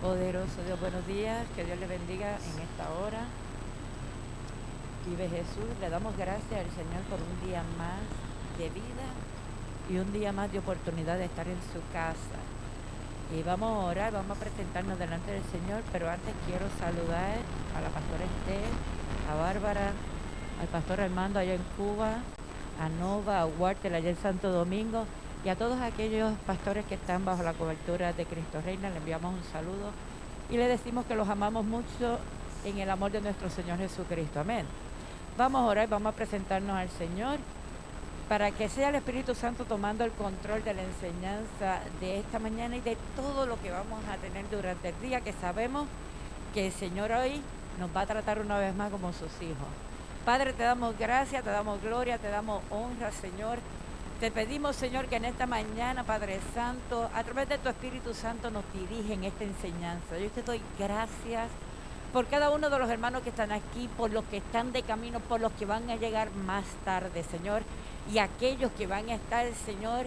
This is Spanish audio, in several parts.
Poderoso Dios, buenos días, que Dios le bendiga en esta hora. Vive Jesús, le damos gracias al Señor por un día más de vida y un día más de oportunidad de estar en su casa. Y vamos a orar, vamos a presentarnos delante del Señor, pero antes quiero saludar a la pastora Esther, a Bárbara, al pastor Armando allá en Cuba, a Nova, a Walter allá en Santo Domingo, y a todos aquellos pastores que están bajo la cobertura de Cristo Reina. Le enviamos un saludo y le decimos que los amamos mucho en el amor de nuestro Señor Jesucristo. Amén. Vamos a orar, vamos a presentarnos al Señor para que sea el Espíritu Santo tomando el control de la enseñanza de esta mañana y de todo lo que vamos a tener durante el día, que sabemos que el Señor hoy nos va a tratar una vez más como sus hijos. Padre, te damos gracias, te damos gloria, te damos honra, Señor. Te pedimos, Señor, que en esta mañana, Padre Santo, a través de tu Espíritu Santo nos dirige en esta enseñanza. Yo te doy gracias por cada uno de los hermanos que están aquí, por los que están de camino, por los que van a llegar más tarde, Señor, y aquellos que van a estar, Señor,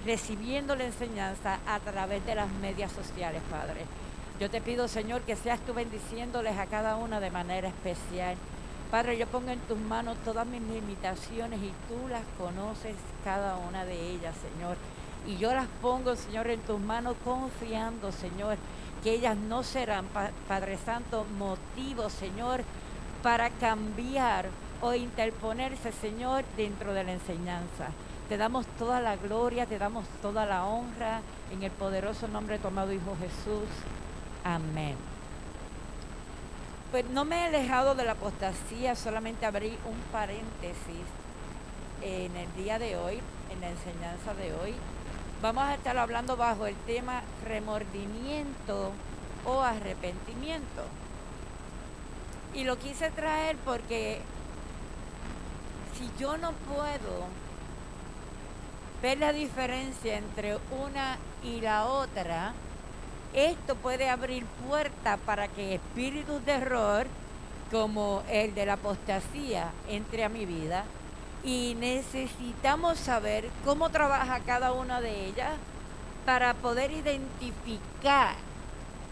recibiendo la enseñanza a través de las medias sociales, Padre. Yo te pido, Señor, que seas tú bendiciéndoles a cada una de manera especial. Padre, yo pongo en tus manos todas mis limitaciones y tú las conoces cada una de ellas, Señor. Y yo las pongo, Señor, en tus manos confiando, Señor, que ellas no serán, Padre Santo, motivos, Señor, para cambiar o interponerse, Señor, dentro de la enseñanza. Te damos toda la gloria, te damos toda la honra, en el poderoso nombre de tu amado Hijo Jesús. Amén. Pues no me he alejado de la apostasía, solamente abrí un paréntesis en el día de hoy, en la enseñanza de hoy. Vamos a estar hablando bajo el tema remordimiento o arrepentimiento. Y lo quise traer porque si yo no puedo ver la diferencia entre una y la otra, esto puede abrir puertas para que espíritus de error, como el de la apostasía, entre a mi vida. Y necesitamos saber cómo trabaja cada una de ellas para poder identificar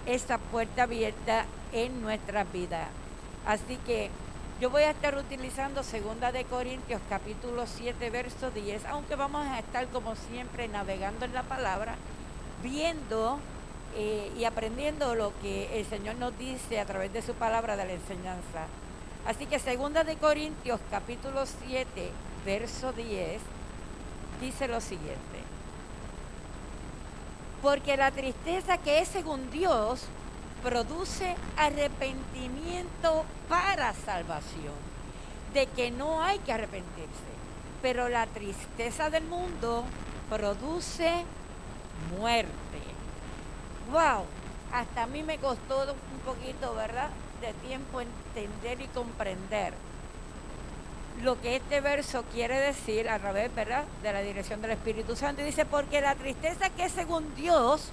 esa puerta abierta en nuestras vidas. Así que yo voy a estar utilizando 2 Corintios capítulo 7, verso 10, aunque vamos a estar como siempre navegando en la palabra, viendo y aprendiendo lo que el Señor nos dice a través de su palabra de la enseñanza. Así que 2 Corintios capítulo 7, verso 10, dice lo siguiente: porque la tristeza que es según Dios produce arrepentimiento para salvación, de que no hay que arrepentirse, pero la tristeza del mundo produce muerte. ¡Wow! Hasta a mí me costó un poquito, ¿verdad?, de tiempo entender y comprender lo que este verso quiere decir a través, ¿verdad?, de la dirección del Espíritu Santo. Y dice, porque la tristeza que es según Dios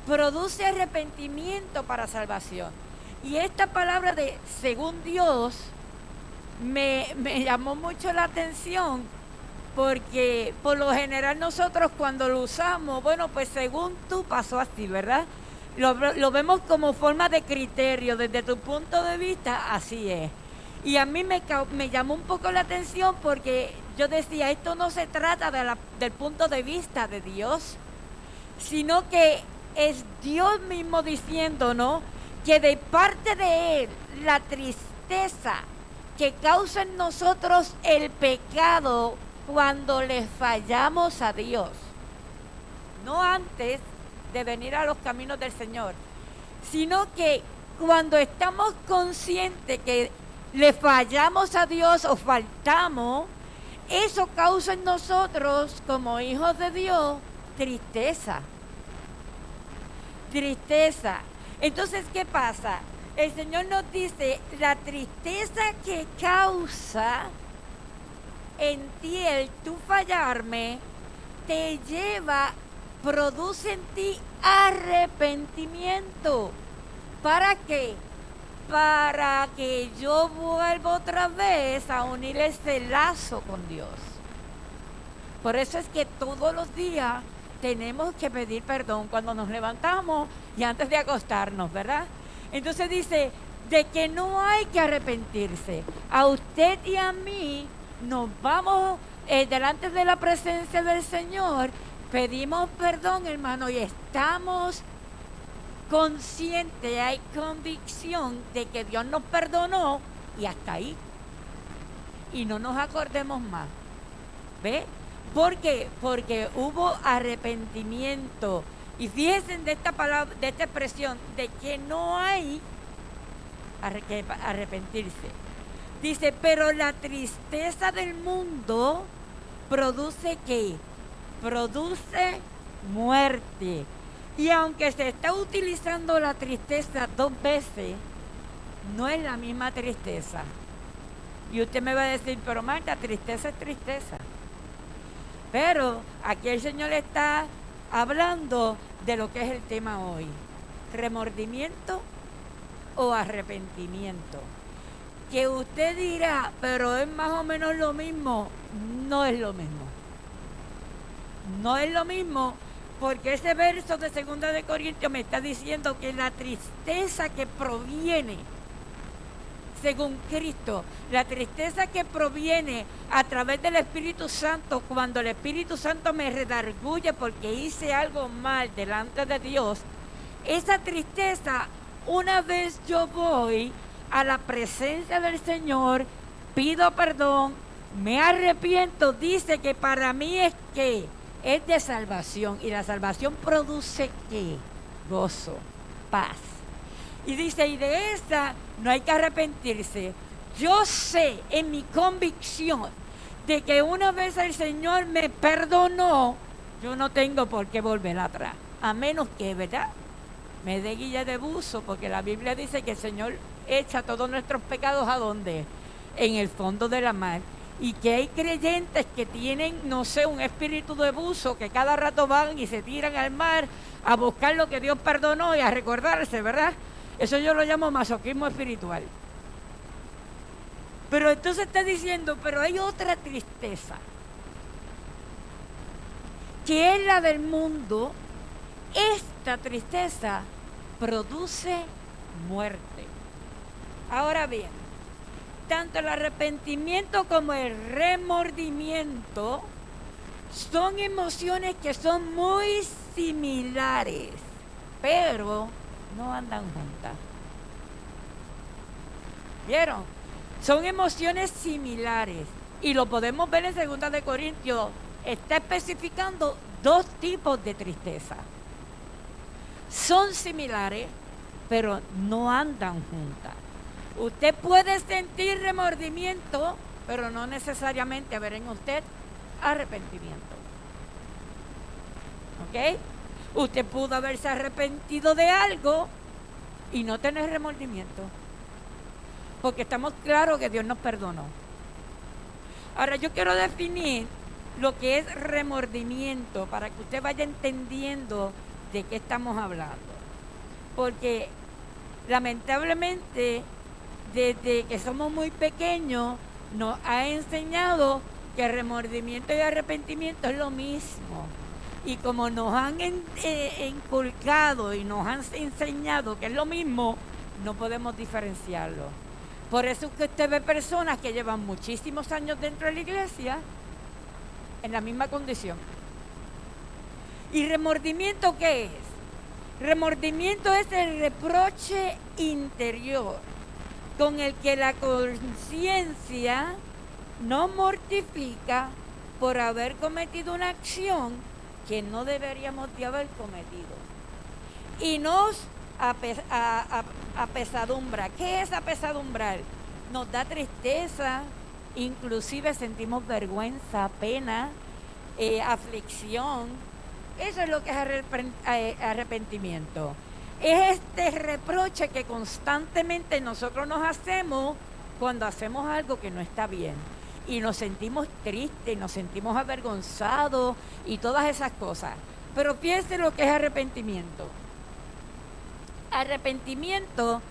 produce arrepentimiento para salvación. Y esta palabra de según Dios me llamó mucho la atención, porque por lo general nosotros cuando lo usamos, bueno, pues según tú pasó así, ¿verdad? Lo vemos como forma de criterio, desde tu punto de vista, así es. Y a mí me llamó un poco la atención porque yo decía, esto no se trata del punto de vista de Dios, sino que es Dios mismo diciéndonos que de parte de Él, la tristeza que causa en nosotros el pecado cuando le fallamos a Dios, no antes de venir a los caminos del Señor, sino que cuando estamos conscientes que le fallamos a Dios o faltamos, eso causa en nosotros, como hijos de Dios, tristeza. Entonces, ¿qué pasa? El Señor nos dice, la tristeza que causa en ti el tú fallarme, te produce en ti arrepentimiento. ¿Para qué? Para que yo vuelva otra vez a unir ese lazo con Dios. Por eso es que todos los días tenemos que pedir perdón cuando nos levantamos y antes de acostarnos, ¿verdad? Entonces dice, de que no hay que arrepentirse. A usted y a mí nos vamos delante de la presencia del Señor, pedimos perdón, hermano, y estamos conscientes, hay convicción de que Dios nos perdonó y hasta ahí. Y no nos acordemos más. ¿Ve? ¿Por qué? Porque hubo arrepentimiento. Y fíjense de esta palabra, de esta expresión, de que no hay que arrepentirse. Dice, pero la tristeza del mundo produce ¿qué? Produce muerte. Y aunque se está utilizando la tristeza 2 veces, no es la misma tristeza. Y usted me va a decir, pero Marta, tristeza es tristeza. Pero aquí el Señor está hablando de lo que es el tema hoy. Remordimiento o arrepentimiento. Que usted dirá, pero es más o menos lo mismo. No es lo mismo. No es lo mismo, porque ese verso de 2 de Corintios me está diciendo que la tristeza que proviene, según Cristo, la tristeza que proviene a través del Espíritu Santo, cuando el Espíritu Santo me redarguye porque hice algo mal delante de Dios, esa tristeza, una vez yo voy a la presencia del Señor, pido perdón, me arrepiento, dice que para mí es que es de salvación, y la salvación produce ¿qué? Gozo, paz. Y dice, y de esa no hay que arrepentirse. Yo sé en mi convicción de que una vez el Señor me perdonó, yo no tengo por qué volver atrás, a menos que, ¿verdad?, me dé guía de buzo, porque la Biblia dice que el Señor echa todos nuestros pecados ¿a dónde? En el fondo de la mar. Y que hay creyentes que tienen, no sé, un espíritu de buzo, que cada rato van y se tiran al mar a buscar lo que Dios perdonó y a recordarse, ¿verdad? Eso yo lo llamo masoquismo espiritual. Pero entonces está diciendo, pero hay otra tristeza, que es la del mundo. Esta tristeza produce muerte. Ahora bien, tanto el arrepentimiento como el remordimiento son emociones que son muy similares, pero no andan juntas. ¿Vieron? Son emociones similares y lo podemos ver en 2 de Corintios. Está especificando 2 tipos de tristeza. Son similares, pero no andan juntas. Usted puede sentir remordimiento, pero no necesariamente ver en usted arrepentimiento. ¿Ok? Usted pudo haberse arrepentido de algo y no tener remordimiento, porque estamos claros que Dios nos perdonó. Ahora yo quiero definir lo que es remordimiento para que usted vaya entendiendo de qué estamos hablando. Porque lamentablemente desde que somos muy pequeños nos ha enseñado que remordimiento y arrepentimiento es lo mismo. Y como nos han inculcado y nos han enseñado que es lo mismo, no podemos diferenciarlo. Por eso es que usted ve personas que llevan muchísimos años dentro de la iglesia en la misma condición. ¿Y remordimiento qué es? Remordimiento es el reproche interior con el que la conciencia nos mortifica por haber cometido una acción que no deberíamos de haber cometido. Y nos apesadumbra. ¿Qué es apesadumbrar? Nos da tristeza, inclusive sentimos vergüenza, pena, aflicción. Eso es lo que es arrepentimiento. Es este reproche que constantemente nosotros nos hacemos cuando hacemos algo que no está bien. Y nos sentimos tristes, nos sentimos avergonzados y todas esas cosas. Pero fíjense lo que es arrepentimiento. Arrepentimiento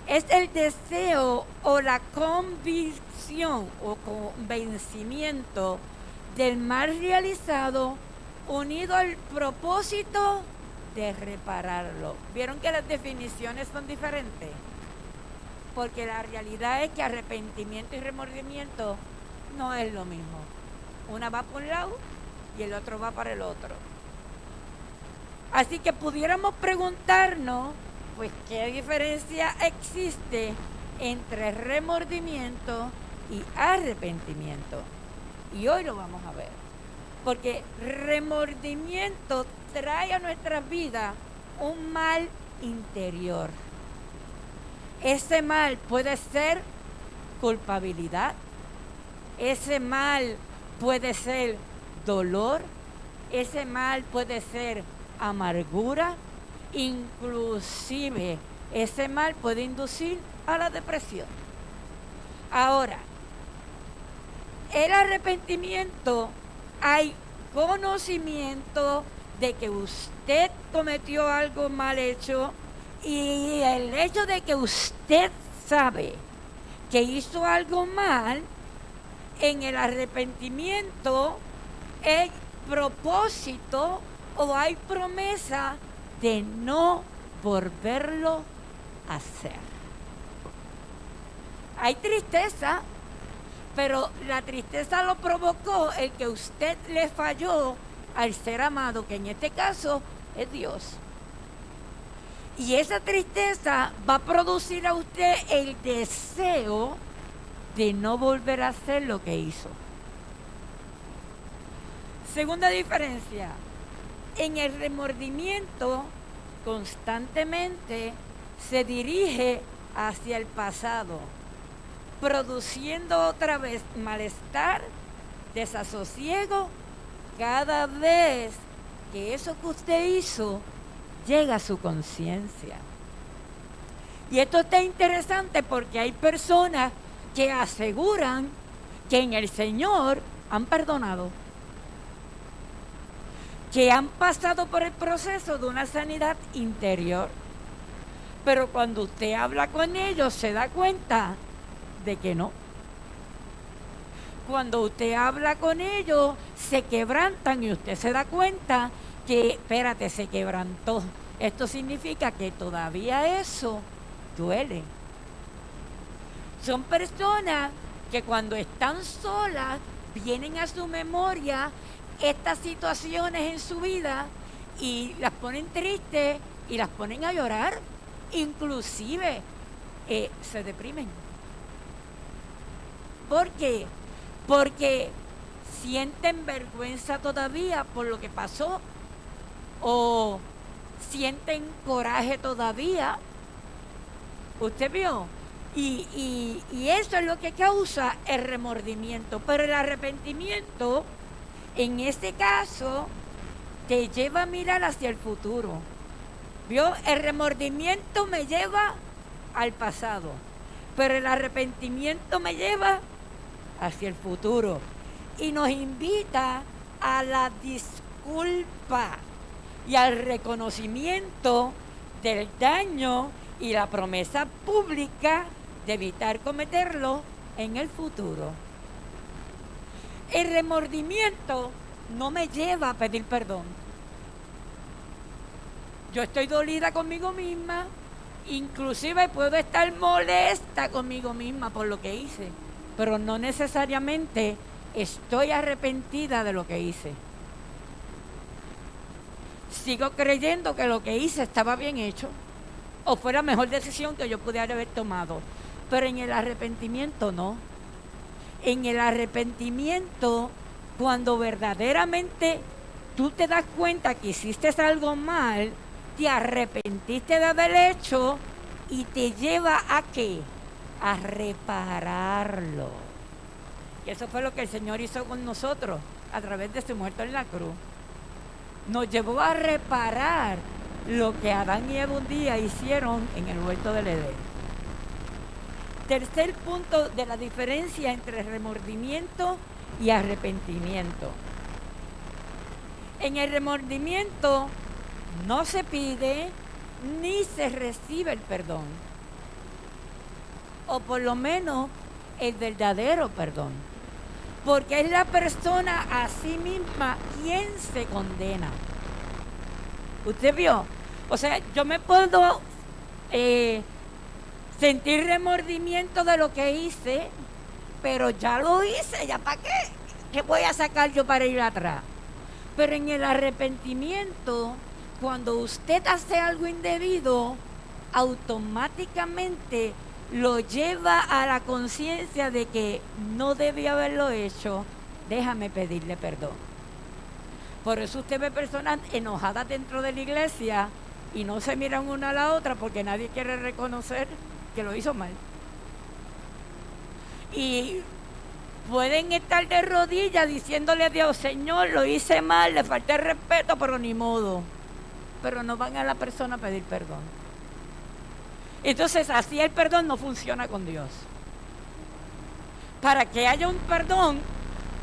es el deseo o la convicción o convencimiento del mal realizado unido al propósito de repararlo. ¿Vieron que las definiciones son diferentes? Porque la realidad es que arrepentimiento y remordimiento no es lo mismo. Una va por un lado y el otro va para el otro. Así que pudiéramos preguntarnos, pues, ¿qué diferencia existe entre remordimiento y arrepentimiento? Y hoy lo vamos a ver. Porque remordimiento trae a nuestras vidas un mal interior. Ese mal puede ser culpabilidad, ese mal puede ser dolor, ese mal puede ser amargura, inclusive ese mal puede inducir a la depresión. Ahora, el arrepentimiento, hay conocimiento de que usted cometió algo mal hecho, y el hecho de que usted sabe que hizo algo mal, en el arrepentimiento hay propósito o hay promesa de no volverlo a hacer. Hay tristeza, pero la tristeza lo provocó el que usted le falló al ser amado, que en este caso es Dios. Y esa tristeza va a producir a usted el deseo de no volver a hacer lo que hizo. Segunda diferencia, en el remordimiento constantemente se dirige hacia el pasado, produciendo otra vez malestar, desasosiego, cada vez que eso que usted hizo llega a su conciencia. Y esto está interesante porque hay personas que aseguran que en el Señor han perdonado, que han pasado por el proceso de una sanidad interior. Pero cuando usted habla con ellos se da cuenta de que no. Cuando usted habla con ellos se quebrantan y usted se da cuenta que, espérate, se quebrantó. Esto significa que todavía eso duele. Son personas que cuando están solas vienen a su memoria estas situaciones en su vida y las ponen tristes y las ponen a llorar. Inclusive se deprimen. ¿Por qué? Porque sienten vergüenza todavía por lo que pasó, o sienten coraje todavía. ¿Usted vio? Y eso es lo que causa el remordimiento. Pero el arrepentimiento, en este caso, te lleva a mirar hacia el futuro. ¿Vio? El remordimiento me lleva al pasado, pero el arrepentimiento me lleva hacia el futuro y nos invita a la disculpa y al reconocimiento del daño y la promesa pública de evitar cometerlo en el futuro. El remordimiento no me lleva a pedir perdón. Yo estoy dolida conmigo misma, inclusive puedo estar molesta conmigo misma por lo que hice, pero no necesariamente estoy arrepentida de lo que hice. Sigo creyendo que lo que hice estaba bien hecho, o fue la mejor decisión que yo pudiera haber tomado, pero en el arrepentimiento no. En el arrepentimiento, cuando verdaderamente tú te das cuenta que hiciste algo mal, te arrepentiste de haber hecho y te lleva a ¿qué? A repararlo. Y eso fue lo que el Señor hizo con nosotros a través de su muerte en la cruz. Nos llevó a reparar lo que Adán y Eva un día hicieron en el huerto del Edén. Tercer punto de la diferencia entre remordimiento y arrepentimiento. En el remordimiento no se pide ni se recibe el perdón, o por lo menos el verdadero perdón, porque es la persona a sí misma quién se condena. ¿Usted vio? O sea, yo me puedo sentir remordimiento de lo que hice, pero ya lo hice, ¿ya para qué? ¿Qué voy a sacar yo para ir atrás? Pero en el arrepentimiento, cuando usted hace algo indebido, automáticamente lo lleva a la conciencia de que no debía haberlo hecho, déjame pedirle perdón. Por eso usted ve personas enojadas dentro de la iglesia y no se miran una a la otra porque nadie quiere reconocer que lo hizo mal. Y pueden estar de rodillas diciéndole a Dios, Señor, lo hice mal, le falté respeto, pero ni modo. Pero no van a la persona a pedir perdón. Entonces, así el perdón no funciona con Dios. Para que haya un perdón,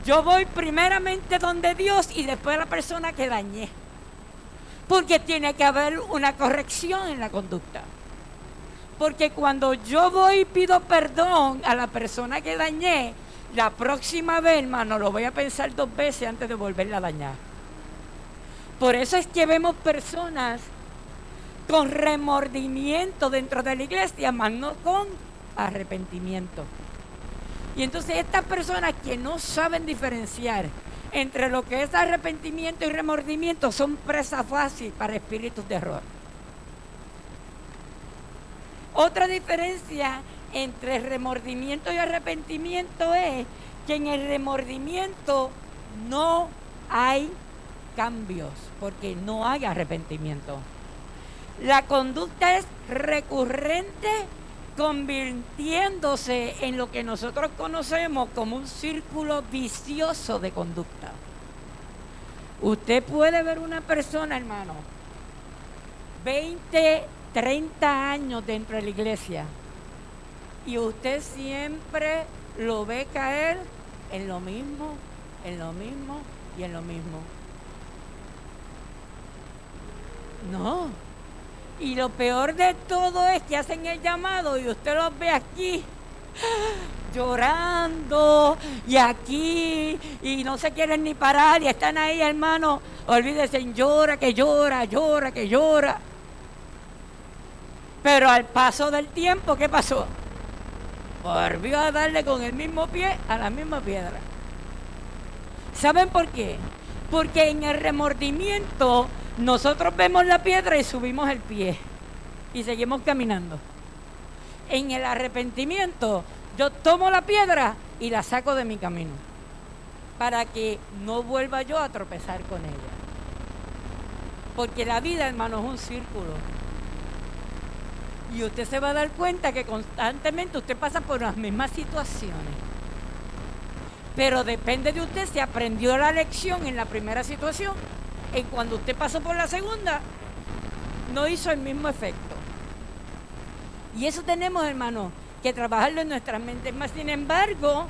yo voy primeramente donde Dios y después a la persona que dañé. Porque tiene que haber una corrección en la conducta. Porque cuando yo voy y pido perdón a la persona que dañé, la próxima vez, hermano, lo voy a pensar 2 veces antes de volverla a dañar. Por eso es que vemos personas con remordimiento dentro de la iglesia, más no con arrepentimiento. Y entonces estas personas que no saben diferenciar entre lo que es arrepentimiento y remordimiento son presa fácil para espíritus de error. Otra diferencia entre remordimiento y arrepentimiento es que en el remordimiento no hay cambios, porque no hay arrepentimiento. La conducta es recurrente, convirtiéndose en lo que nosotros conocemos como un círculo vicioso de conducta. Usted puede ver una persona, hermano, 20, 30 años dentro de la iglesia, y usted siempre lo ve caer en lo mismo, en lo mismo y en lo mismo. No. Y lo peor de todo es que hacen el llamado y usted los ve aquí llorando y aquí y no se quieren ni parar y están ahí, hermano. Olvídense, llora, que llora, llora, que llora. Pero al paso del tiempo, ¿qué pasó? Volvió a darle con el mismo pie a la misma piedra. ¿Saben por qué? Porque en el remordimiento nosotros vemos la piedra y subimos el pie y seguimos caminando. En el arrepentimiento yo tomo la piedra y la saco de mi camino para que no vuelva yo a tropezar con ella. Porque la vida, hermano, es un círculo. Y usted se va a dar cuenta que constantemente usted pasa por las mismas situaciones. Pero depende de usted si aprendió la lección en la primera situación. Y cuando usted pasó por la segunda, no hizo el mismo efecto. Y eso tenemos, hermano, que trabajarlo en nuestras mentes. Más sin embargo,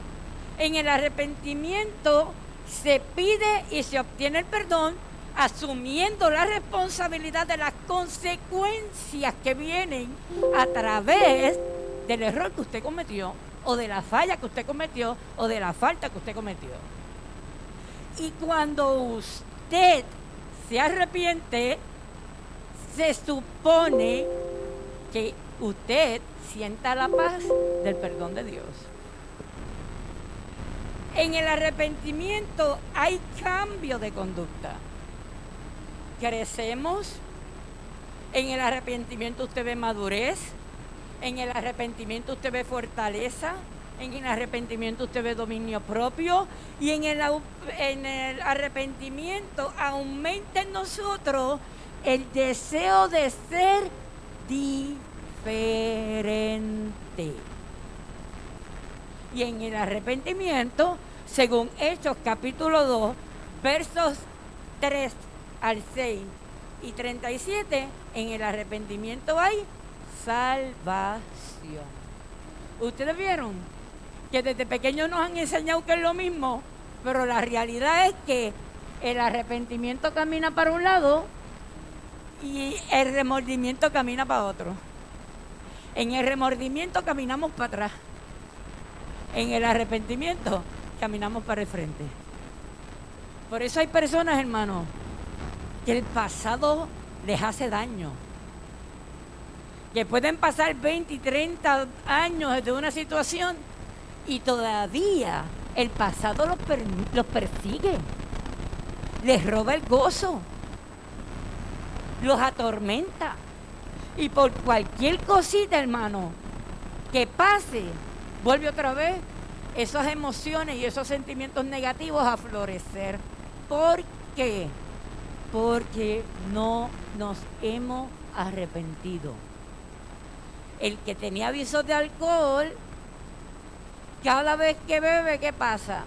en el arrepentimiento se pide y se obtiene el perdón, asumiendo la responsabilidad de las consecuencias que vienen a través del error que usted cometió, o de la falla que usted cometió, o de la falta que usted cometió. Y cuando usted se arrepiente, se supone que usted sienta la paz del perdón de Dios. En el arrepentimiento hay cambio de conducta. Crecemos. En el arrepentimiento usted ve madurez. En el arrepentimiento usted ve fortaleza. En el arrepentimiento usted ve dominio propio. Y en el arrepentimiento aumenta en nosotros el deseo de ser diferente. Y en el arrepentimiento, según Hechos capítulo 2, versos 3 al 6 y 37, en el arrepentimiento hay salvación. ¿Ustedes vieron que desde pequeños nos han enseñado que es lo mismo? Pero la realidad es que el arrepentimiento camina para un lado y el remordimiento camina para otro. En el remordimiento caminamos para atrás. En el arrepentimiento caminamos para el frente. Por eso hay personas, hermano, que el pasado les hace daño. Que pueden pasar 20 y 30 años de una situación y todavía el pasado los persigue. Les roba el gozo. Los atormenta. Y por cualquier cosita, hermano, que pase, vuelve otra vez esas emociones y esos sentimientos negativos a florecer. ¿Por qué? Porque no nos hemos arrepentido. El que tenía avisos de alcohol, cada vez que bebe, ¿qué pasa?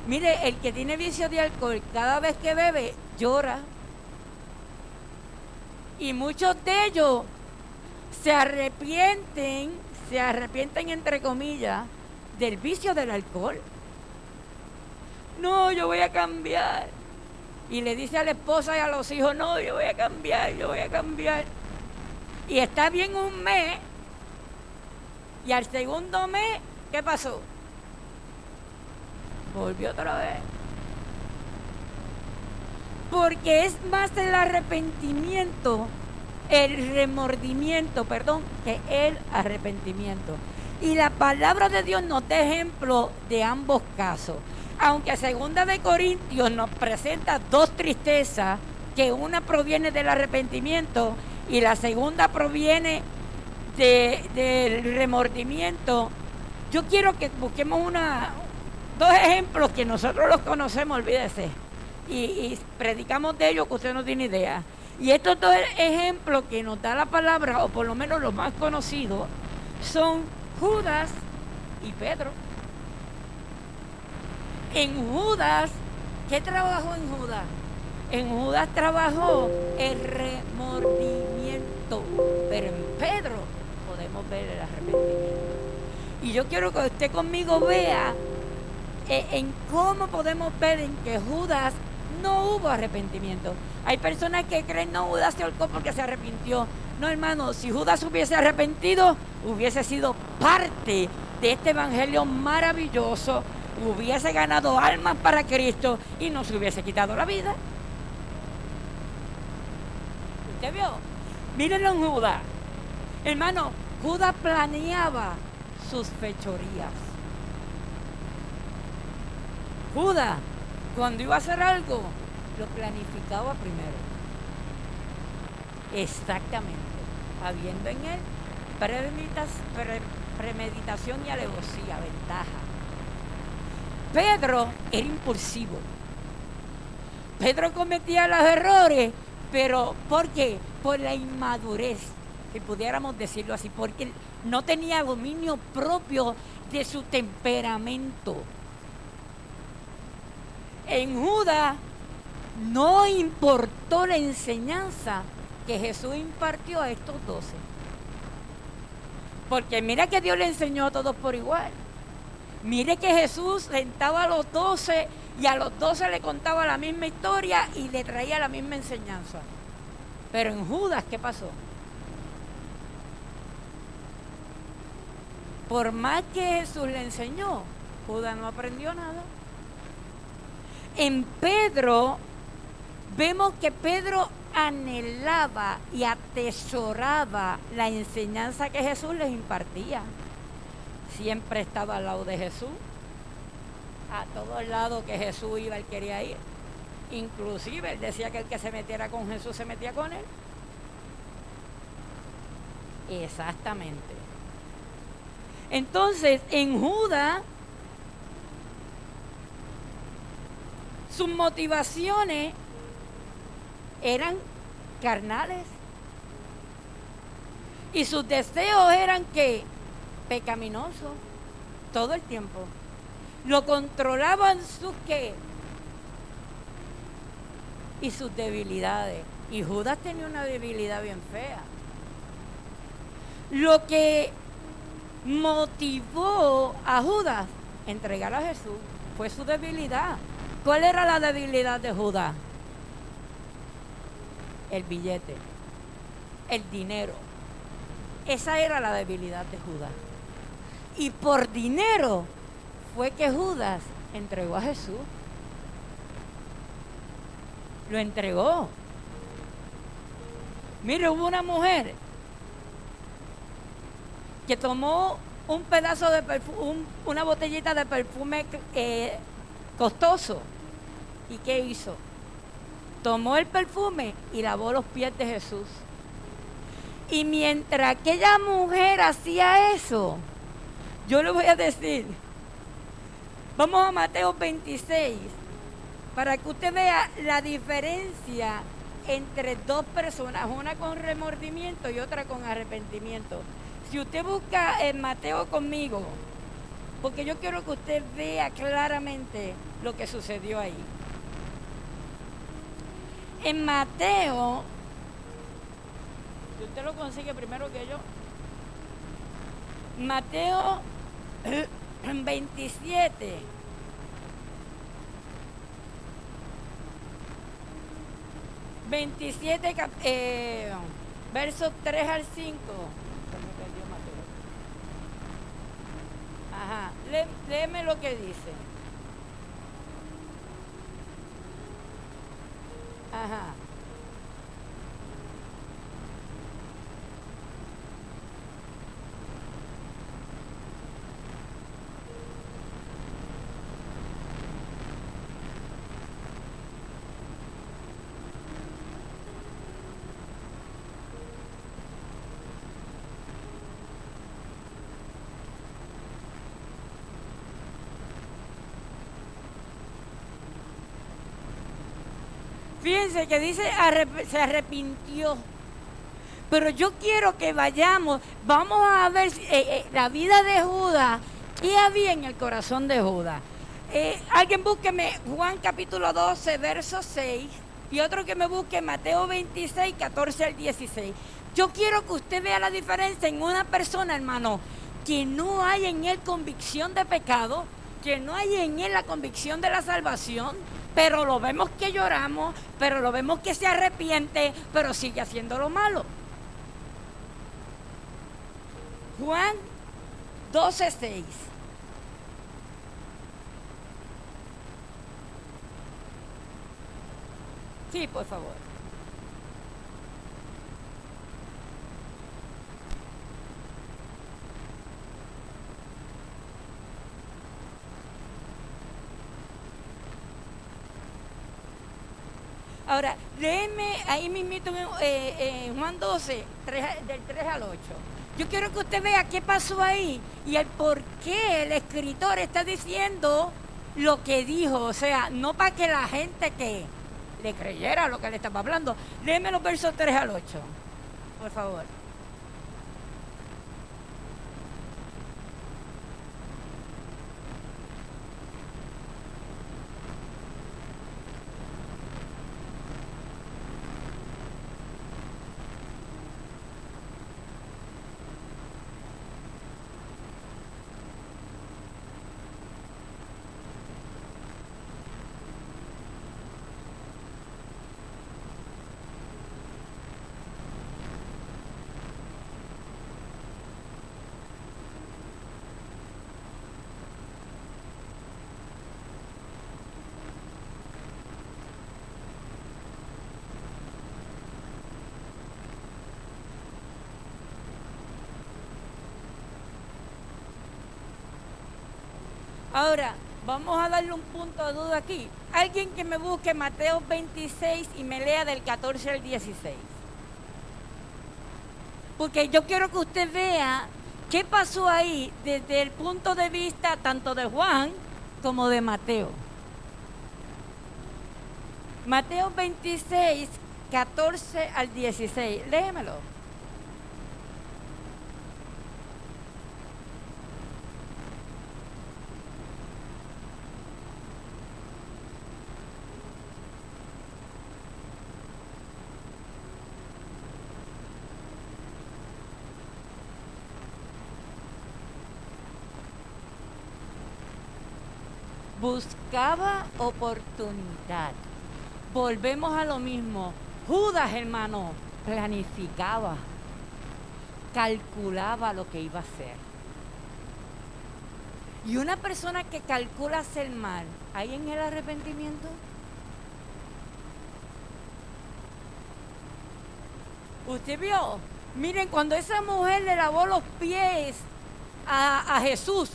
Mire, el que tiene vicios de alcohol, cada vez que bebe, llora. Y muchos de ellos se arrepienten entre comillas, del vicio del alcohol. No, yo voy a cambiar. Y le dice a la esposa y a los hijos, no, yo voy a cambiar. Y está bien un mes, y al segundo mes, ¿qué pasó? Volvió otra vez. Porque es más el arrepentimiento, el remordimiento, que el arrepentimiento. Y la palabra de Dios nos da ejemplo de ambos casos. Aunque 2 de Corintios nos presenta 2 tristezas, que una proviene del arrepentimiento y la segunda proviene del remordimiento. Yo quiero que busquemos 2 ejemplos que nosotros los conocemos, olvídese, y predicamos de ellos que usted no tiene idea. Y estos 2 ejemplos que nos da la palabra, o por lo menos los más conocidos, son Judas y Pedro. En Judas, ¿qué trabajó en Judas? En Judas trabajó el remordimiento, pero en Pedro podemos ver el arrepentimiento. Y yo quiero que usted conmigo vea en cómo podemos ver en que Judas no hubo arrepentimiento. Hay personas que creen, no, Judas se ahorcó porque se arrepintió. No, hermano, si Judas hubiese arrepentido, hubiese sido parte de este evangelio maravilloso, hubiese ganado almas para Cristo y no se hubiese quitado la vida. ¿Usted vio? Mírenlo en Judas. Hermano, Judas planeaba sus fechorías. Judas, cuando iba a hacer algo, lo planificaba primero. Exactamente. Habiendo en él premeditación y alevosía, ventaja. Pedro era impulsivo. Pedro cometía los errores, pero ¿por qué? Por la inmadurez, si pudiéramos decirlo así, porque no tenía dominio propio de su temperamento. En Judas no importó la enseñanza que Jesús impartió a estos 12. Porque mira que Dios le enseñó a todos por igual. Mire que Jesús sentaba a los 12 y a los 12 le contaba la misma historia y le traía la misma enseñanza. Pero en Judas, ¿qué pasó? Por más que Jesús le enseñó, Judas no aprendió nada. En Pedro, vemos que Pedro anhelaba y atesoraba la enseñanza que Jesús les impartía. Siempre estaba al lado de Jesús. A todos lados que Jesús iba, él quería ir. Inclusive, él decía que el que se metiera con Jesús se metía con él. Exactamente. Entonces, en Judas, sus motivaciones eran carnales. Y sus deseos eran que pecaminosos todo el tiempo. Lo controlaban sus qué y sus debilidades. Y Judas tenía una debilidad bien fea. Lo que motivó a Judas a entregar a Jesús fue su debilidad. ¿Cuál era la debilidad de Judas? El billete, el dinero. Esa era la debilidad de Judas. Y por dinero fue que Judas entregó a Jesús. lo entregó. Mire, hubo una mujer que tomó un pedazo de perfume, una botellita de perfume costoso. ¿Y qué hizo? Tomó el perfume y lavó los pies de Jesús. Y mientras aquella mujer hacía eso, yo le voy a decir, vamos a Mateo 26, para que usted vea la diferencia entre dos personas, una con remordimiento y otra con arrepentimiento. Si usted busca en Mateo conmigo, porque yo quiero que usted vea claramente lo que sucedió ahí. En Mateo, si usted lo consigue primero que yo, Mateo 27. Versos 3 al 5. Ajá, léeme lo que dice. Ajá. Fíjense que dice se arrepintió. Pero yo quiero que vamos a ver la vida de Judas, qué había en el corazón de Judas. Alguien búsqueme Juan capítulo 12, verso 6, y otro que me busque Mateo 26, 14 al 16. Yo quiero que usted vea la diferencia en una persona, hermano, que no hay en él convicción de pecado, que no hay en él la convicción de la salvación, pero lo vemos que lloramos, pero lo vemos que se arrepiente, pero sigue haciendo lo malo. Juan 12, 6. Sí, por favor. Ahora, léeme ahí mismito en Juan 12, del 3 al 8. Yo quiero que usted vea qué pasó ahí y el por qué el escritor está diciendo lo que dijo. O sea, no para que la gente que le creyera lo que le estaba hablando. Léeme los versos 3 al 8, por favor. Ahora, vamos a darle un punto de duda aquí. Alguien que me busque Mateo 26 y me lea del 14 al 16. Porque yo quiero que usted vea qué pasó ahí desde el punto de vista tanto de Juan como de Mateo. Mateo 26, 14 al 16. Léemelo. Buscaba oportunidad. Volvemos a lo mismo. Judas, hermano, planificaba, calculaba lo que iba a hacer. Y una persona que calcula hacer mal, ¿hay en el arrepentimiento? Usted vio, miren, cuando esa mujer le lavó los pies a Jesús,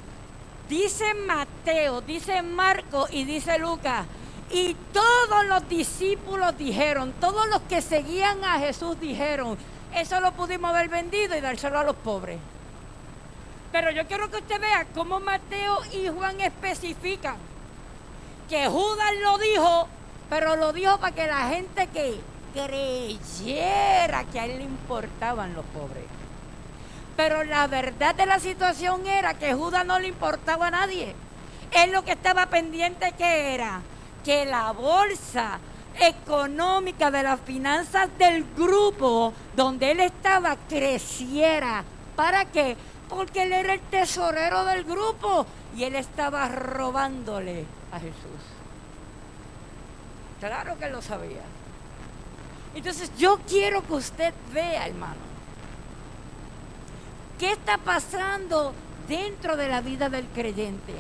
dice Mateo, dice Marcos y dice Lucas, y todos los discípulos dijeron, todos los que seguían a Jesús dijeron, eso lo pudimos haber vendido y dárselo a los pobres. Pero yo quiero que usted vea cómo Mateo y Juan especifican que Judas lo dijo, pero lo dijo para que la gente que creyera que a él le importaban los pobres. Pero la verdad de la situación era que Judas no le importaba a nadie. Él lo que estaba pendiente que era que la bolsa económica de las finanzas del grupo donde él estaba creciera. ¿Para qué? Porque él era el tesorero del grupo y él estaba robándole a Jesús. Claro que lo sabía. Entonces yo quiero que usted vea, hermano, qué está pasando dentro de la vida del creyente.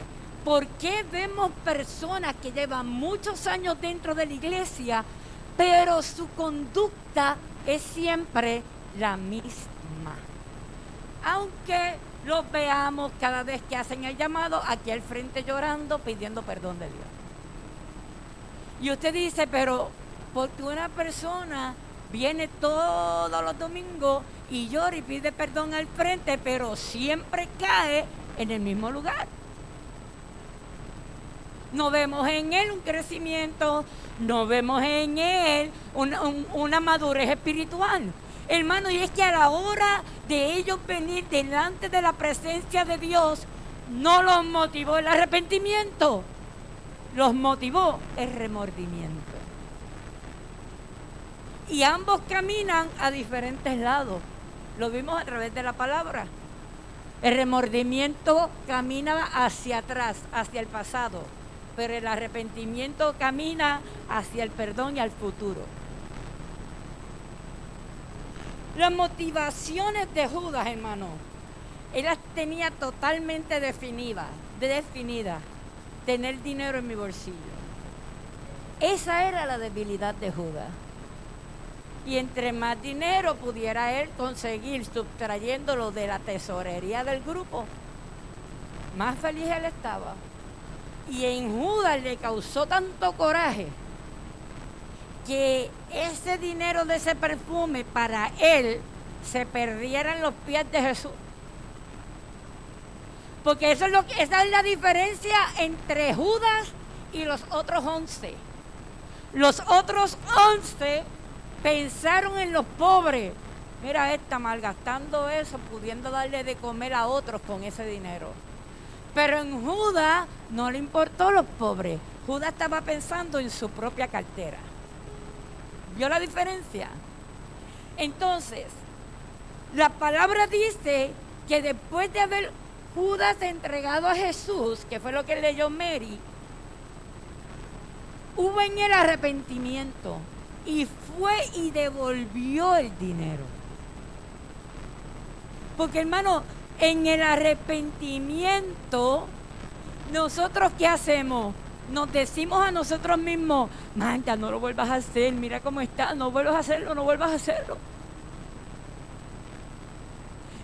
¿Por qué vemos personas que llevan muchos años dentro de la iglesia, pero su conducta es siempre la misma? Aunque los veamos cada vez que hacen el llamado aquí al frente llorando, pidiendo perdón de Dios. Y usted dice, pero porque una persona viene todos los domingos y llora y pide perdón al frente, pero siempre cae en el mismo lugar. No vemos en él un crecimiento, no vemos en él una madurez espiritual. Hermano, y es que a la hora de ellos venir delante de la presencia de Dios, no los motivó el arrepentimiento, los motivó el remordimiento. Y ambos caminan a diferentes lados. Lo vimos a través de la palabra. El remordimiento camina hacia atrás, hacia el pasado, pero el arrepentimiento camina hacia el perdón y al futuro. Las motivaciones de Judas, hermano, él las tenía totalmente definidas. Tener dinero en mi bolsillo. Esa era la debilidad de Judas. Y entre más dinero pudiera él conseguir sustrayéndolo de la tesorería del grupo, más feliz él estaba. Y en Judas le causó tanto coraje que ese dinero de ese perfume para él se perdiera en los pies de Jesús. Porque esa es la diferencia entre Judas y los otros 11. Los otros 11 pensaron en los pobres. Mira, está malgastando eso, pudiendo darle de comer a otros con ese dinero. Pero en Judas no le importó los pobres. Judas estaba pensando en su propia cartera. ¿Vio la diferencia? Entonces, la palabra dice que después de haber Judas entregado a Jesús, que fue lo que leyó Mary, hubo en él arrepentimiento y fue y devolvió el dinero. Porque, hermano, en el arrepentimiento, ¿nosotros qué hacemos? Nos decimos a nosotros mismos, Magda, no lo vuelvas a hacer, mira cómo está, no vuelvas a hacerlo, no vuelvas a hacerlo.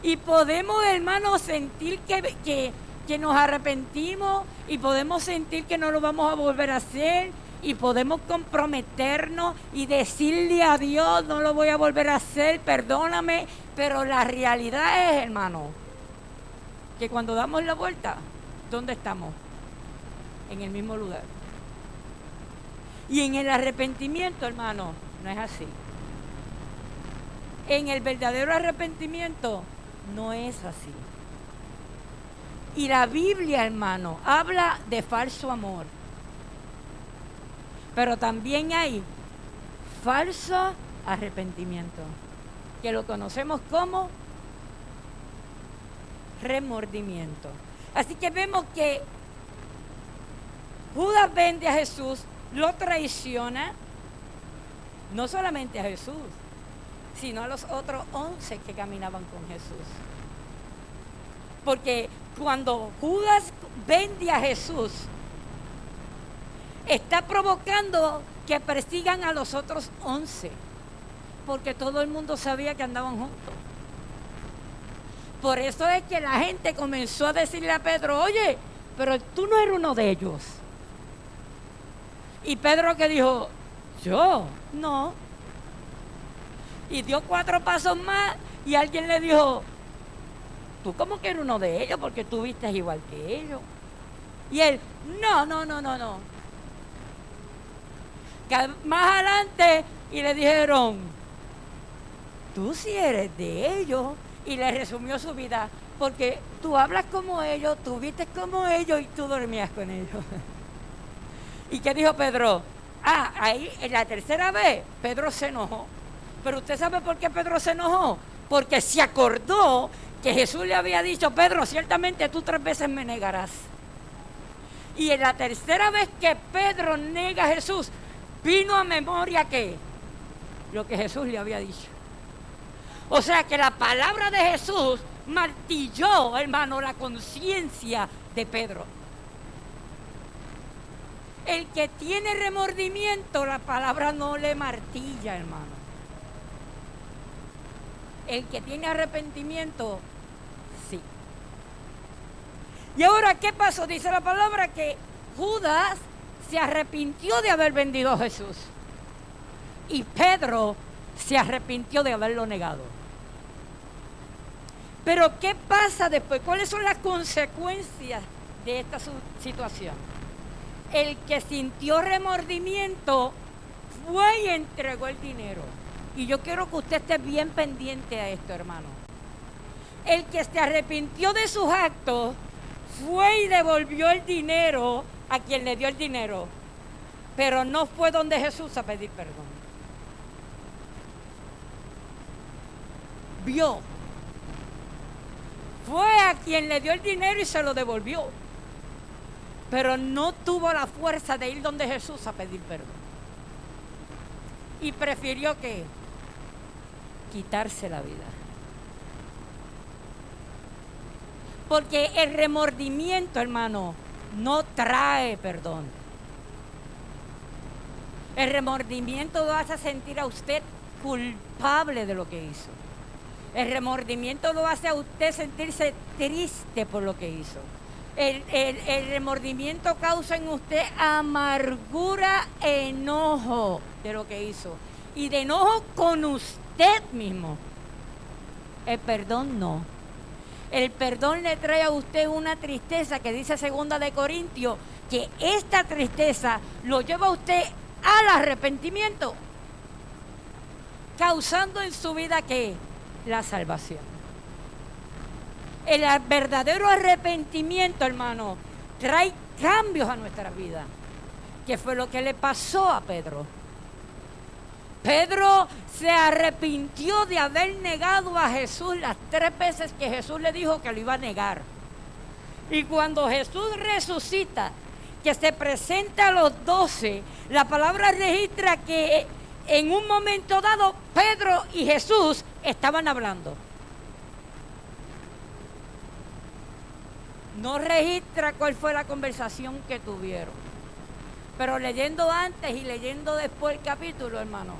Y podemos, hermanos, sentir que nos arrepentimos y podemos sentir que no lo vamos a volver a hacer y podemos comprometernos y decirle a Dios, no lo voy a volver a hacer, perdóname, pero la realidad es, hermano, que cuando damos la vuelta, ¿dónde estamos? En el mismo lugar. Y en el arrepentimiento, hermano, no es así. En el verdadero arrepentimiento no es así. Y la Biblia, hermano, habla de falso amor. Pero también hay falso arrepentimiento, que lo conocemos como remordimiento. Así que vemos que Judas vende a Jesús, lo traiciona, no solamente a Jesús, sino a los otros 11 que caminaban con Jesús. Porque cuando Judas vende a Jesús, está provocando que persigan a los otros 11. porque todo el mundo sabía que andaban juntos. Por eso es que la gente comenzó a decirle a Pedro, oye, pero tú no eres uno de ellos. Y Pedro que dijo, yo, no. Y dio 4 pasos más y alguien le dijo, tú como que eres uno de ellos porque tú vistes igual que ellos. Y él, no. Más adelante y le dijeron, tú sí eres de ellos. Y le resumió su vida, porque tú hablas como ellos, tú vistes como ellos y tú dormías con ellos. ¿Y qué dijo Pedro? Ahí en la tercera vez Pedro se enojó. Pero usted sabe por qué Pedro se enojó, porque se acordó que Jesús le había dicho, Pedro, ciertamente tú 3 veces me negarás. Y en la tercera vez que Pedro nega a Jesús, vino a memoria que lo que Jesús le había dicho. O sea que la palabra de Jesús martilló, hermano, la conciencia de Pedro. El que tiene remordimiento, la palabra no le martilla, hermano. El que tiene arrepentimiento, sí. Y ahora, ¿qué pasó? Dice la palabra que Judas se arrepintió de haber vendido a Jesús. Y Pedro se arrepintió de haberlo negado. Pero ¿qué pasa después? ¿Cuáles son las consecuencias de esta situación? El que sintió remordimiento fue y entregó el dinero. Y yo quiero que usted esté bien pendiente a esto, hermano. El que se arrepintió de sus actos fue y devolvió el dinero a quien le dio el dinero. Pero no fue donde Jesús a pedir perdón. Vio. Fue a quien le dio el dinero y se lo devolvió. Pero no tuvo la fuerza de ir donde Jesús a pedir perdón. Y prefirió que quitarse la vida. Porque el remordimiento, hermano, no trae perdón. El remordimiento lo hace sentir a usted culpable de lo que hizo. El remordimiento lo hace a usted sentirse triste por lo que hizo. El remordimiento causa en usted amargura, enojo de lo que hizo. Y de enojo con usted mismo. El perdón no. El perdón le trae a usted una tristeza que dice 2 de Corintios, que esta tristeza lo lleva a usted al arrepentimiento, causando en su vida ¿qué? La salvación. El verdadero arrepentimiento, hermano, trae cambios a nuestra vida, que fue lo que le pasó a Pedro. Pedro se arrepintió de haber negado a Jesús las 3 veces que Jesús le dijo que lo iba a negar. Y cuando Jesús resucita, que se presenta a los 12, la palabra registra que en un momento dado Pedro y Jesús estaban hablando. No registra cuál fue la conversación que tuvieron. Pero leyendo antes y leyendo después el capítulo, hermano,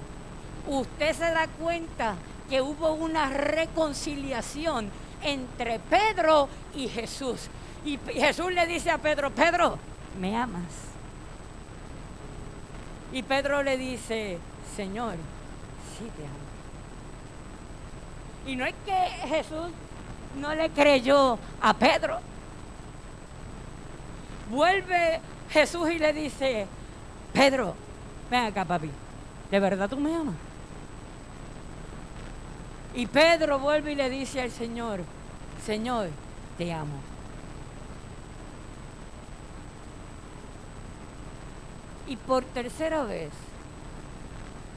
usted se da cuenta que hubo una reconciliación entre Pedro y Jesús. Y Jesús le dice a Pedro, Pedro, ¿me amas? Y Pedro le dice, Señor, sí te amo. Y no es que Jesús no le creyó a Pedro. Vuelve Jesús y le dice, Pedro, ven acá, papi, ¿de verdad tú me amas? Y Pedro vuelve y le dice al Señor, Señor, te amo. Y por tercera vez,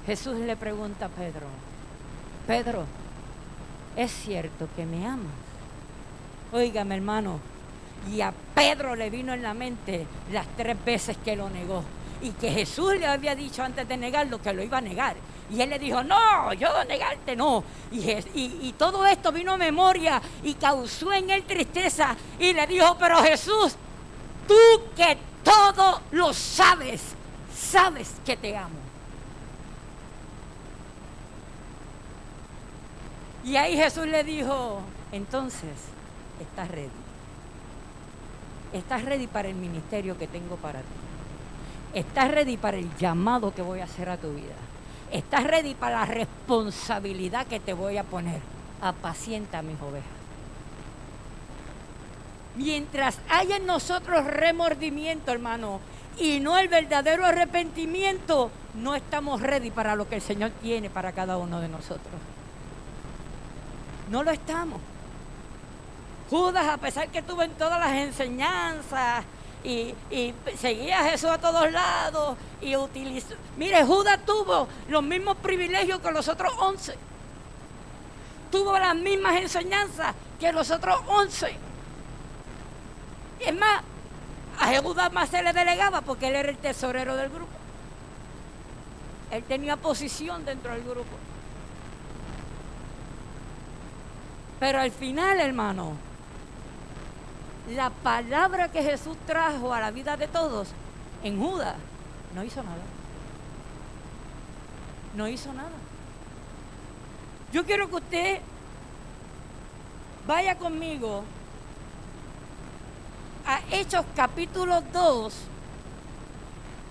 Jesús le pregunta a Pedro, Pedro, ¿es cierto que me amas? Óigame, hermano, y a Pedro le vino en la mente las 3 veces que lo negó. Y que Jesús le había dicho antes de negarlo que lo iba a negar. Y él le dijo, no, yo negarte no. Y todo esto vino a memoria y causó en él tristeza. Y le dijo, pero Jesús, tú que todo lo sabes, sabes que te amo. Y ahí Jesús le dijo, entonces, estás ready. Estás ready para el ministerio que tengo para ti. Estás ready para el llamado que voy a hacer a tu vida. Estás ready para la responsabilidad que te voy a poner. Apacienta a mis ovejas. Mientras haya en nosotros remordimiento, hermano, y no el verdadero arrepentimiento, no estamos ready para lo que el Señor tiene para cada uno de nosotros. No lo estamos. Judas, a pesar que estuvo en todas las enseñanzas y seguía a Jesús a todos lados y utilizó. Mire, Judas tuvo los mismos privilegios que los otros 11. Tuvo las mismas enseñanzas que los otros 11. Es más, a Judas más se le delegaba porque él era el tesorero del grupo. Él tenía posición dentro del grupo. Pero al final, hermano, la palabra que Jesús trajo a la vida de todos, en Judas, no hizo nada. No hizo nada. Yo quiero que usted vaya conmigo a Hechos capítulo 2,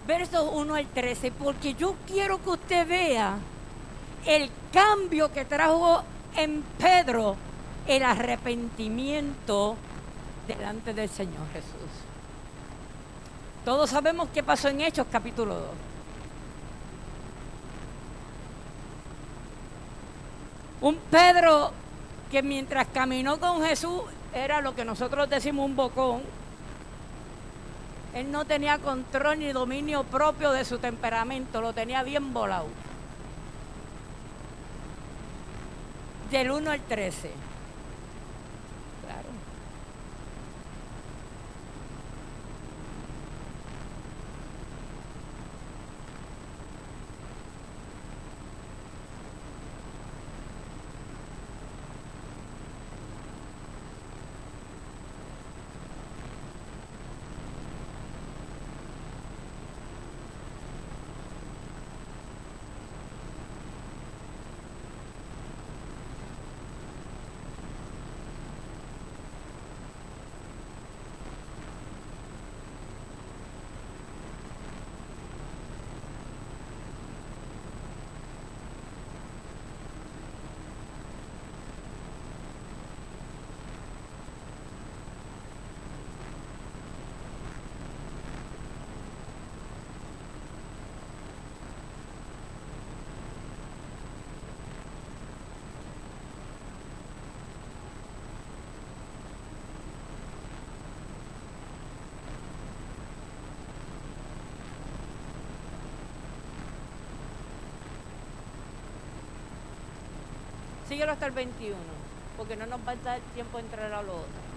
versos 1 al 13, porque yo quiero que usted vea el cambio que trajo en Pedro el arrepentimiento delante del Señor Jesús. Todos sabemos qué pasó en Hechos capítulo 2. Un Pedro que mientras caminó con Jesús era lo que nosotros decimos un bocón. Él no tenía control ni dominio propio de su temperamento, lo tenía bien volado. Del 1 al 13. Claro. Síguelo hasta el 21, porque no nos va a dar tiempo de entrar a lo otro.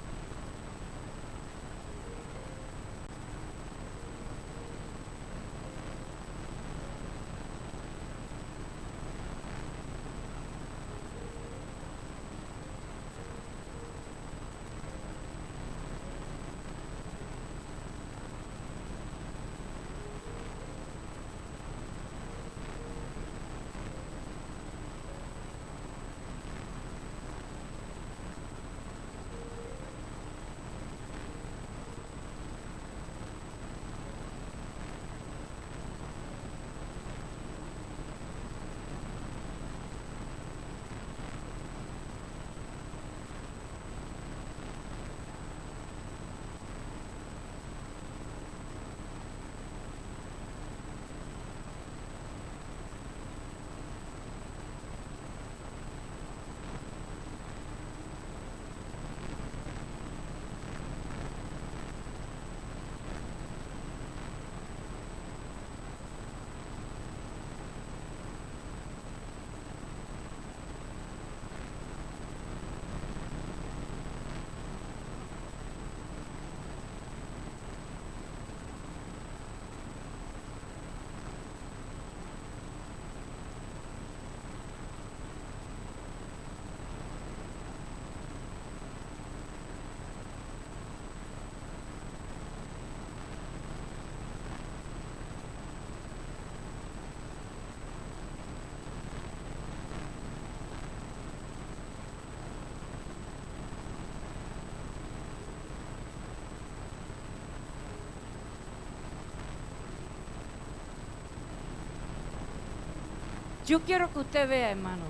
Yo quiero que usted vea, hermano.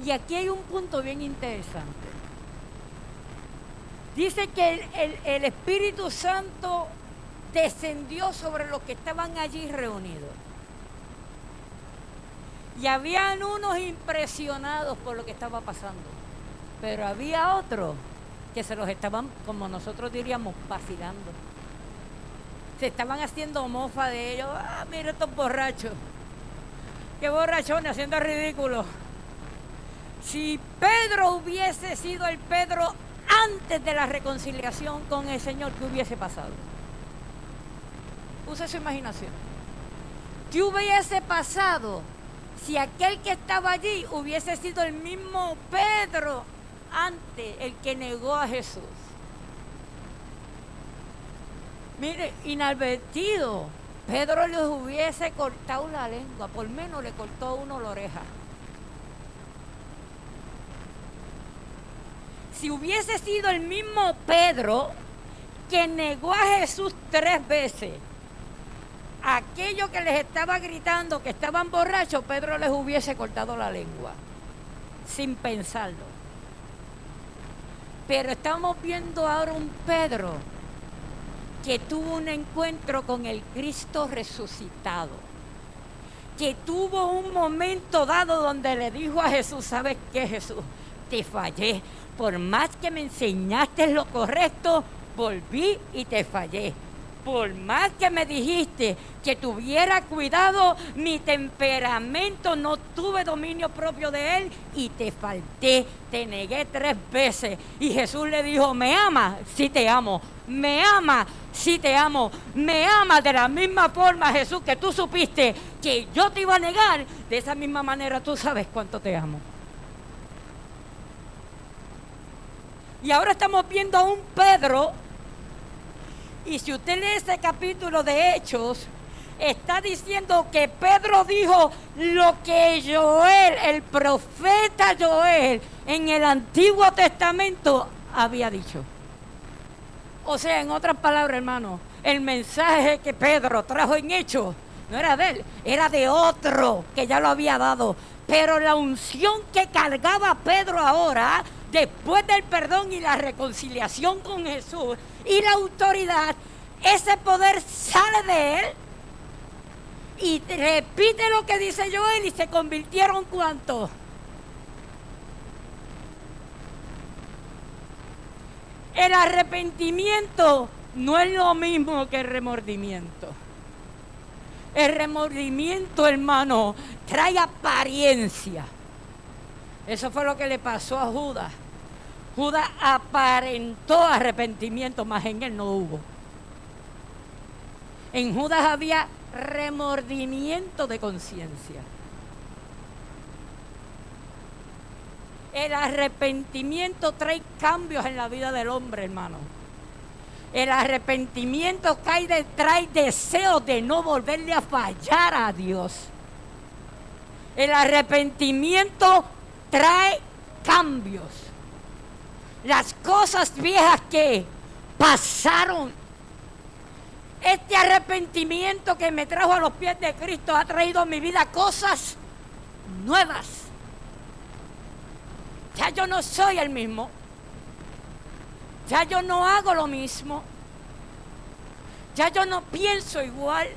Y aquí hay un punto bien interesante. Dice que el Espíritu Santo descendió sobre los que estaban allí reunidos. Y habían unos impresionados por lo que estaba pasando. Pero había otros que se los estaban, como nosotros diríamos, vacilando. Se estaban haciendo mofa de ellos. Ah, mira estos borrachos. Qué borrachones, haciendo ridículo. Si Pedro hubiese sido el Pedro antes de la reconciliación con el Señor, ¿qué hubiese pasado? Use su imaginación. ¿Qué hubiese pasado si aquel que estaba allí hubiese sido el mismo Pedro antes, el que negó a Jesús? Mire, inadvertido, Pedro les hubiese cortado la lengua, por menos le cortó a uno la oreja. Si hubiese sido el mismo Pedro que negó a Jesús 3 veces, aquello que les estaba gritando que estaban borrachos, Pedro les hubiese cortado la lengua, sin pensarlo. Pero estamos viendo ahora un Pedro que tuvo un encuentro con el Cristo resucitado, que tuvo un momento dado donde le dijo a Jesús: ¿sabes qué, Jesús? Te fallé. Por más que me enseñaste lo correcto, volví y te fallé. Por más que me dijiste que tuviera cuidado, mi temperamento, no tuve dominio propio de él y te falté, te negué 3 veces. Y Jesús le dijo: ¿me amas? Sí te amo. ¿Me amas? Sí te amo. ¿Me amas? De la misma forma, Jesús, que tú supiste que yo te iba a negar, de esa misma manera tú sabes cuánto te amo. Y ahora estamos viendo a un Pedro, y si usted lee ese capítulo de Hechos, está diciendo que Pedro dijo lo que Joel, el profeta Joel, en el Antiguo Testamento había dicho. O sea, en otras palabras, hermano, el mensaje que Pedro trajo en Hechos no era de él, era de otro que ya lo había dado. Pero la unción que cargaba Pedro ahora, después del perdón y la reconciliación con Jesús y la autoridad, ese poder sale de él y repite lo que dice Joel, y se convirtieron ¿cuántos? El arrepentimiento no es lo mismo que el remordimiento. El remordimiento, hermano, trae apariencia. Eso fue lo que le pasó a Judas. Judas aparentó arrepentimiento, mas en él no hubo. En Judas había remordimiento de conciencia. El arrepentimiento trae cambios en la vida del hombre, hermano. El arrepentimiento trae deseos de no volverle a fallar a Dios. El arrepentimiento trae cambios. Las cosas viejas que pasaron, este arrepentimiento que me trajo a los pies de Cristo ha traído a mi vida cosas nuevas. Ya yo no soy el mismo. Ya yo no hago lo mismo. Ya yo no pienso igual.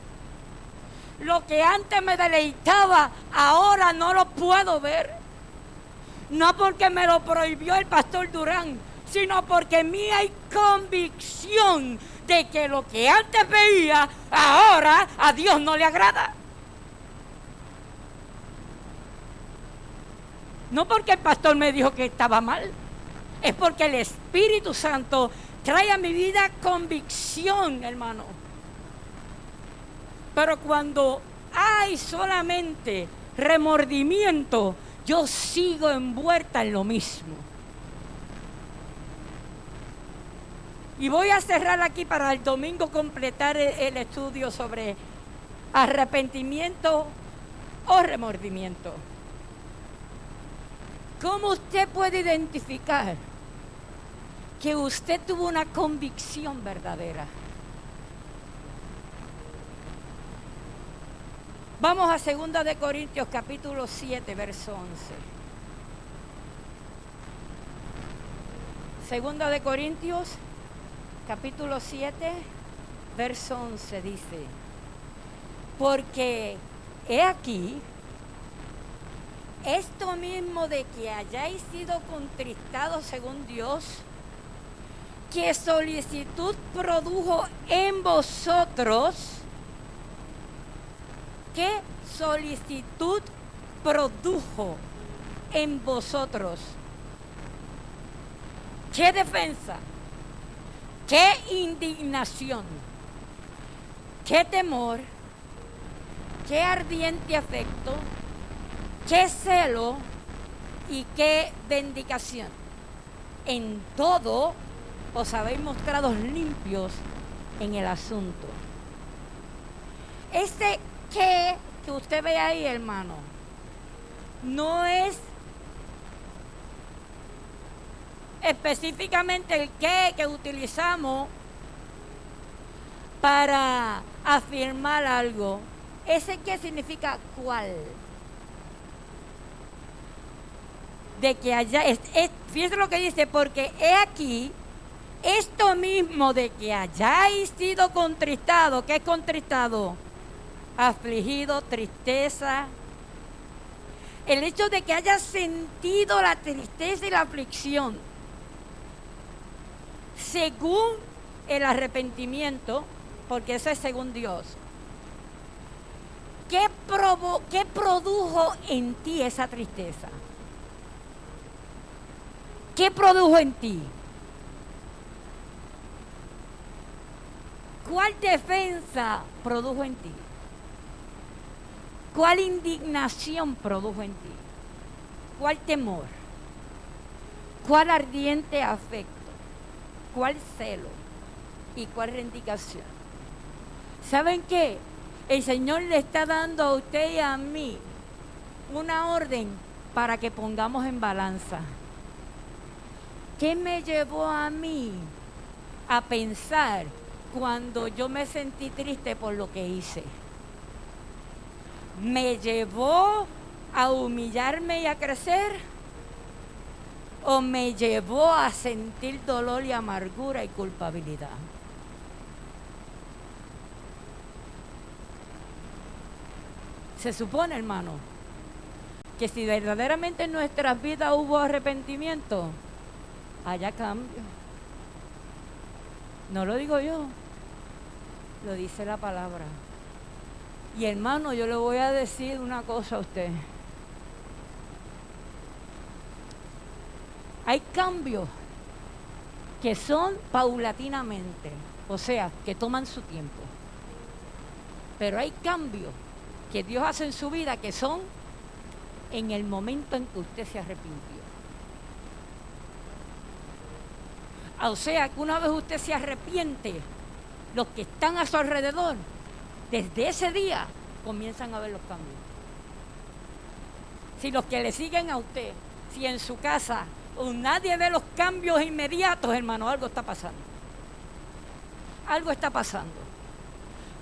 Lo que antes me deleitaba, ahora no lo puedo ver. No porque me lo prohibió el pastor Durán, sino porque en mí hay convicción de que lo que antes veía, ahora a Dios no le agrada. No porque el pastor me dijo que estaba mal, es porque el Espíritu Santo trae a mi vida convicción, hermano. Pero cuando hay solamente remordimiento, yo sigo envuelta en lo mismo. Y voy a cerrar aquí para el domingo completar el estudio sobre arrepentimiento o remordimiento. ¿Cómo usted puede identificar que usted tuvo una convicción verdadera? Vamos a 2 de Corintios capítulo 7, verso 11. 2 de Corintios capítulo 7, verso 11 dice: porque he aquí, esto mismo de que hayáis sido contristados según Dios, que solicitud produjo en vosotros. ¿Qué solicitud produjo en vosotros? ¿Qué defensa? ¿Qué indignación? ¿Qué temor? ¿Qué ardiente afecto? ¿Qué celo? ¿Y qué vindicación? En todo os habéis mostrado limpios en el asunto. Este que usted ve ahí, hermano, no es específicamente el que utilizamos para afirmar algo. ¿Ese qué significa cuál? De que allá, fíjese lo que dice, porque he aquí, esto mismo de que hayáis sido contristado. ¿Qué es contristado? Afligido, tristeza. El hecho de que hayas sentido la tristeza y la aflicción según el arrepentimiento, porque eso es según Dios. ¿Qué produjo en ti esa tristeza? ¿Qué produjo en ti? ¿Cuál defensa produjo en ti? ¿Cuál indignación produjo en ti? ¿Cuál temor? ¿Cuál ardiente afecto? ¿Cuál celo? ¿Y cuál reivindicación? ¿Saben qué? El Señor le está dando a usted y a mí una orden para que pongamos en balanza. ¿Qué me llevó a mí a pensar cuando yo me sentí triste por lo que hice? ¿Me llevó a humillarme y a crecer? ¿O me llevó a sentir dolor y amargura y culpabilidad? Se supone, hermano, que si verdaderamente en nuestras vidas hubo arrepentimiento, haya cambio. No lo digo yo, lo dice la palabra. Y hermano, yo le voy a decir una cosa a usted. Hay cambios que son paulatinamente, o sea, que toman su tiempo. Pero hay cambios que Dios hace en su vida que son en el momento en que usted se arrepintió. O sea, que una vez usted se arrepiente, los que están a su alrededor, desde ese día comienzan a ver los cambios. Si los que le siguen a usted, si en su casa nadie ve los cambios inmediatos, hermano, algo está pasando. Algo está pasando.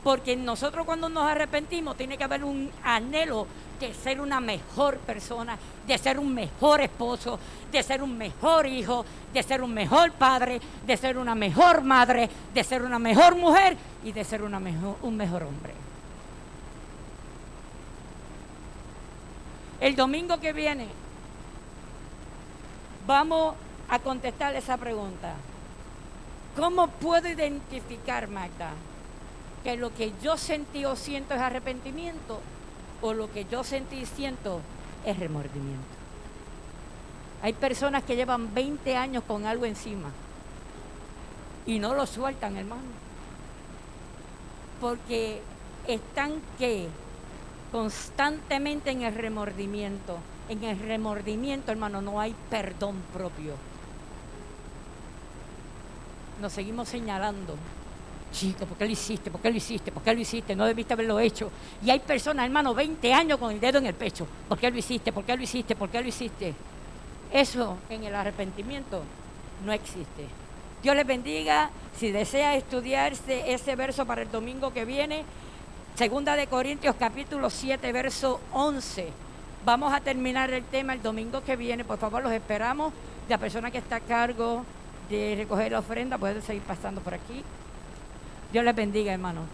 Porque nosotros cuando nos arrepentimos tiene que haber un anhelo de ser una mejor persona, de ser un mejor esposo, de ser un mejor hijo, de ser un mejor padre, de ser una mejor madre, de ser una mejor mujer y de ser un mejor hombre. El domingo que viene vamos a contestar esa pregunta. ¿Cómo puedo identificar, Magda, que lo que yo sentí o siento es arrepentimiento o lo que yo sentí y siento es remordimiento? Hay personas que llevan 20 años con algo encima y no lo sueltan, hermano, porque están constantemente en el remordimiento. En el remordimiento, hermano, no hay perdón propio. Nos seguimos señalando. Chico, ¿por qué lo hiciste? ¿Por qué lo hiciste? ¿Por qué lo hiciste? No debiste haberlo hecho. Y hay personas, hermano, 20 años con el dedo en el pecho. ¿Por qué lo hiciste? ¿Por qué lo hiciste? ¿Por qué lo hiciste? Eso en el arrepentimiento no existe. Dios les bendiga. Si desea estudiarse ese verso para el domingo que viene, Segunda de Corintios capítulo 7, verso 11. Vamos a terminar el tema el domingo que viene. Por favor, los esperamos. La persona que está a cargo de recoger la ofrenda puede seguir pasando por aquí. Dios les bendiga, hermanos.